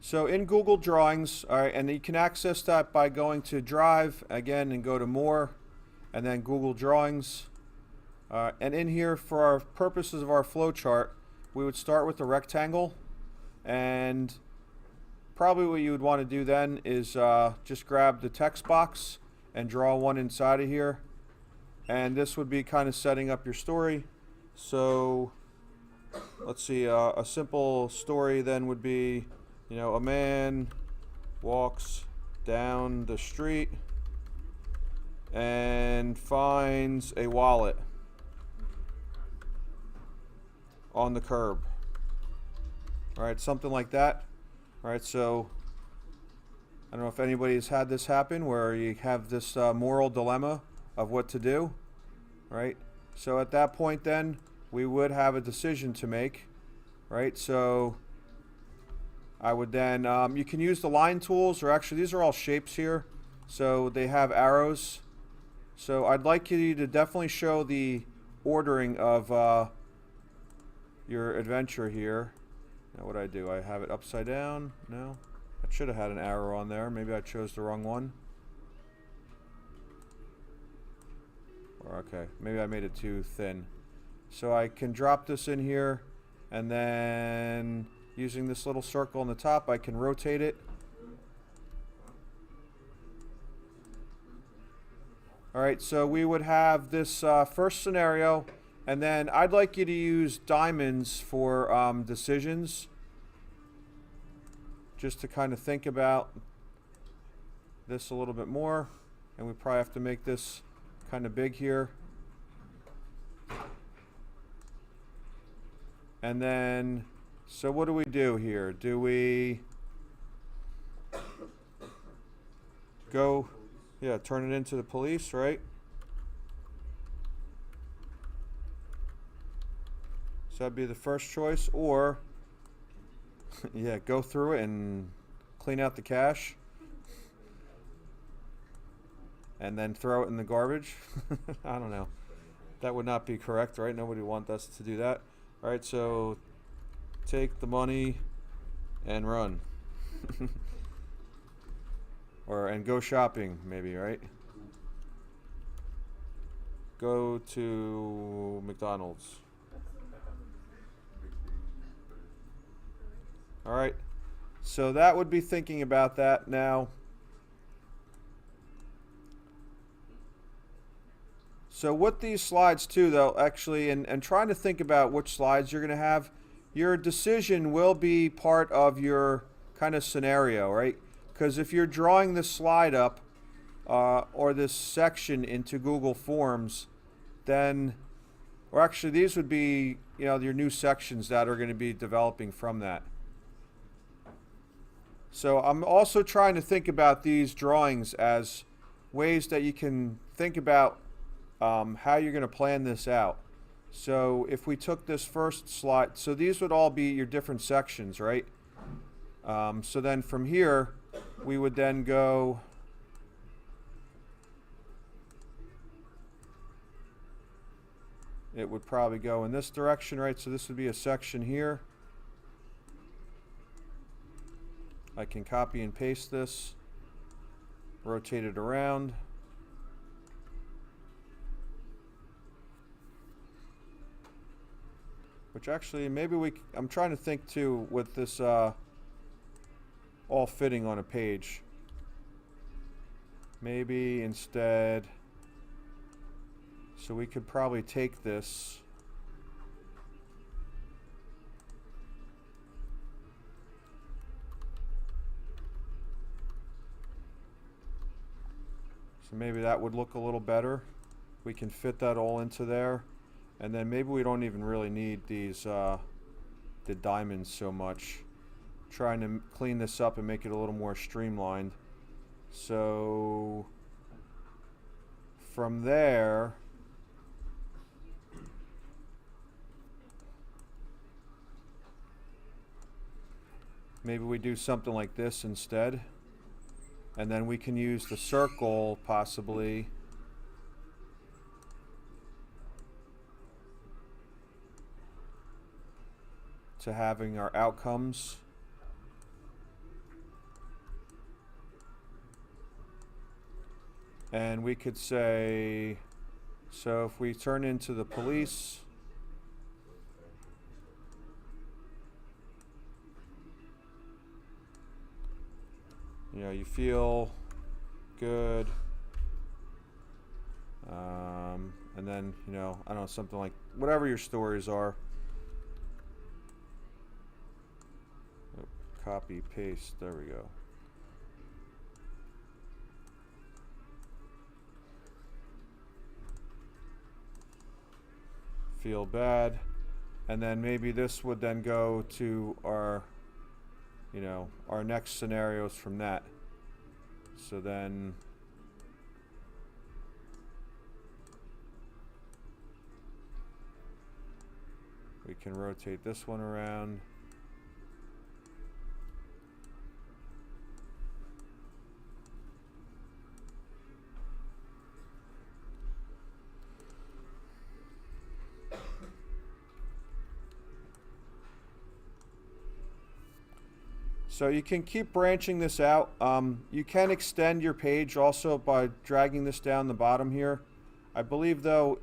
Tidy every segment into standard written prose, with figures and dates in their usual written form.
So in Google Drawings, all right, and you can access that by going to Drive again and go to More, and then Google Drawings. And in here, for our purposes of our flowchart, we would start with the rectangle, and probably what you would want to do then is just grab the text box and draw one inside of here, and this would be kind of setting up your story. So let's see, a simple story then would be, you know, a man walks down the street and finds a wallet on the curb. All right, something like that. All right, so I don't know if anybody's had this happen where you have this moral dilemma of what to do, right? So at that point then, we would have a decision to make, right? So I would then, you can use the line tools, or actually these are all shapes here, so they have arrows. So I'd like you to definitely show the ordering of your adventure here. Now what do I do? I have it upside down? No? I should have had an arrow on there. Maybe I chose the wrong one. Or okay, maybe I made it too thin. So I can drop this in here, and then using this little circle on the top, I can rotate it. Alright, so we would have this first scenario, and then I'd like you to use diamonds for decisions, just to kind of think about this a little bit more. And we probably have to make this kind of big here. And then, so what do we do here? Do we go, yeah, turn it into the police, right? So that'd be the first choice. Or, yeah, go through it and clean out the cash. And then throw it in the garbage. I don't know. That would not be correct, right? Nobody wants us to do that. All right, so take the money and run. And go shopping, maybe, right? Go to McDonald's. All right, so that would be thinking about that now. So with these slides too, though, actually, and trying to think about which slides you're going to have, your decision will be part of your kind of scenario, right? Because if you're drawing this slide up or this section into Google Forms, then, or actually these would be, you know, your new sections that are going to be developing from that. So I'm also trying to think about these drawings as ways that you can think about how you're going to plan this out. So if we took this first slide, so these would all be your different sections, right? So then from here, we would then go it would probably go in this direction, right? So this would be a section here. I can copy and paste this, rotate it around. Which actually, maybe I'm trying to think too with this all fitting on a page. Maybe instead, so we could probably take this. So maybe that would look a little better. We can fit that all into there. And then maybe we don't even really need these the diamonds so much. Trying to clean this up and make it a little more streamlined. So from there, maybe we do something like this instead. And then we can use the circle possibly to having our outcomes. And we could say, so if we turn into the police, you know, you feel good. And then, you know, I don't know, something like whatever your stories are. Oh, copy, paste, there we go. Feel bad. And then maybe this would then go to our, you know, our next scenarios from that. So then we can rotate this one around. So you can keep branching this out. You can extend your page also by dragging this down the bottom here. I believe though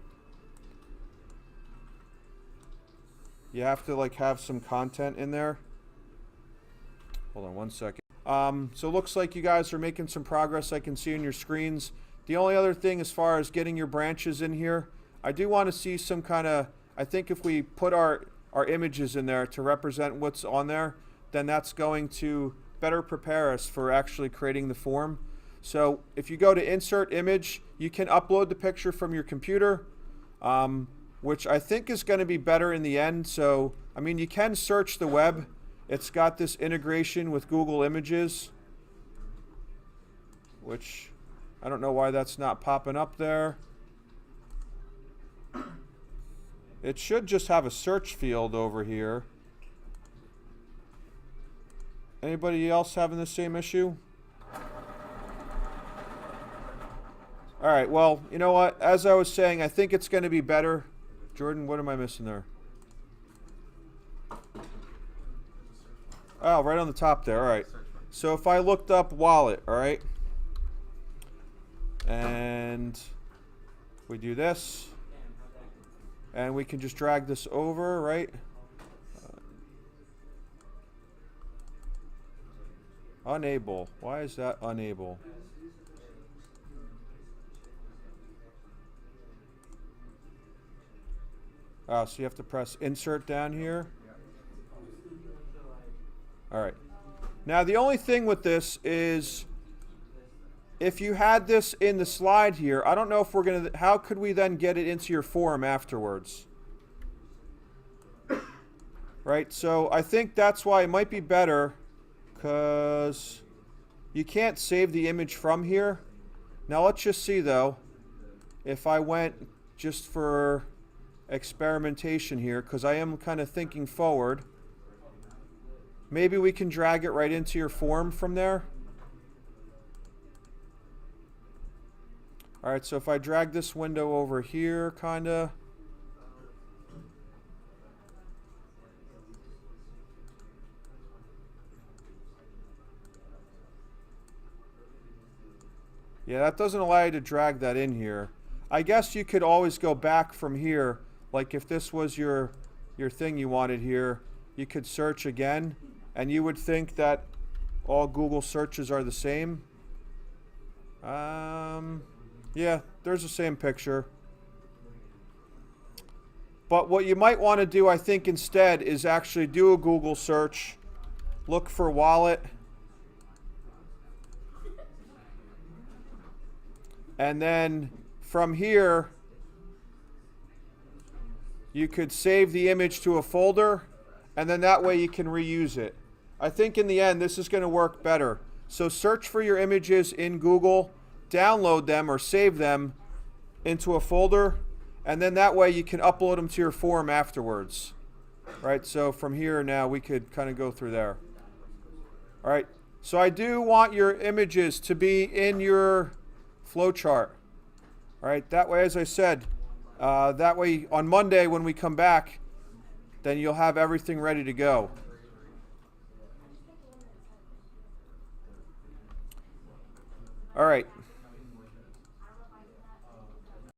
you have to like have some content in there. Hold on one second. So it looks like you guys are making some progress. I can see on your screens. The only other thing as far as getting your branches in here, I do want to see some kind of, I think if we put our images in there to represent what's on there, then that's going to better prepare us for actually creating the form. So if you go to insert image, you can upload the picture from your computer, which I think is going to be better in the end. So, I mean, you can search the web. It's got this integration with Google Images, which I don't know why that's not popping up there. It should just have a search field over here. Anybody else having the same issue? All right, well, you know what? As I was saying, I think it's going to be better. Jordan, what am I missing there? Oh, right on the top there. All right. So if I looked up wallet, all right, and we do this, and we can just drag this over, right? Unable. Why is that unable? Oh, so you have to press insert down here. All right. Now the only thing with this is if you had this in the slide here, I don't know if we're going to, how could we then get it into your form afterwards? Right? So I think that's why it might be better, because you can't save the image from here. Now let's just see though, if I went just for experimentation here, because I am kind of thinking forward, maybe we can drag it right into your form from there. All right, so if I drag this window over here, kind of, yeah, that doesn't allow you to drag that in here. I guess you could always go back from here. Like if this was your thing you wanted here, you could search again, and you would think that all Google searches are the same. Yeah, there's the same picture. But what you might want to do, I think, instead is actually do a Google search, look for wallet, and then from here, you could save the image to a folder, and then that way you can reuse it. I think in the end, this is going to work better. So search for your images in Google, download them or save them into a folder, and then that way you can upload them to your form afterwards. Right, so from here now we could kind of go through there. All right, so I do want your images to be in your flowchart. All right, that way, as I said, that way on Monday when we come back, then you'll have everything ready to go. All right.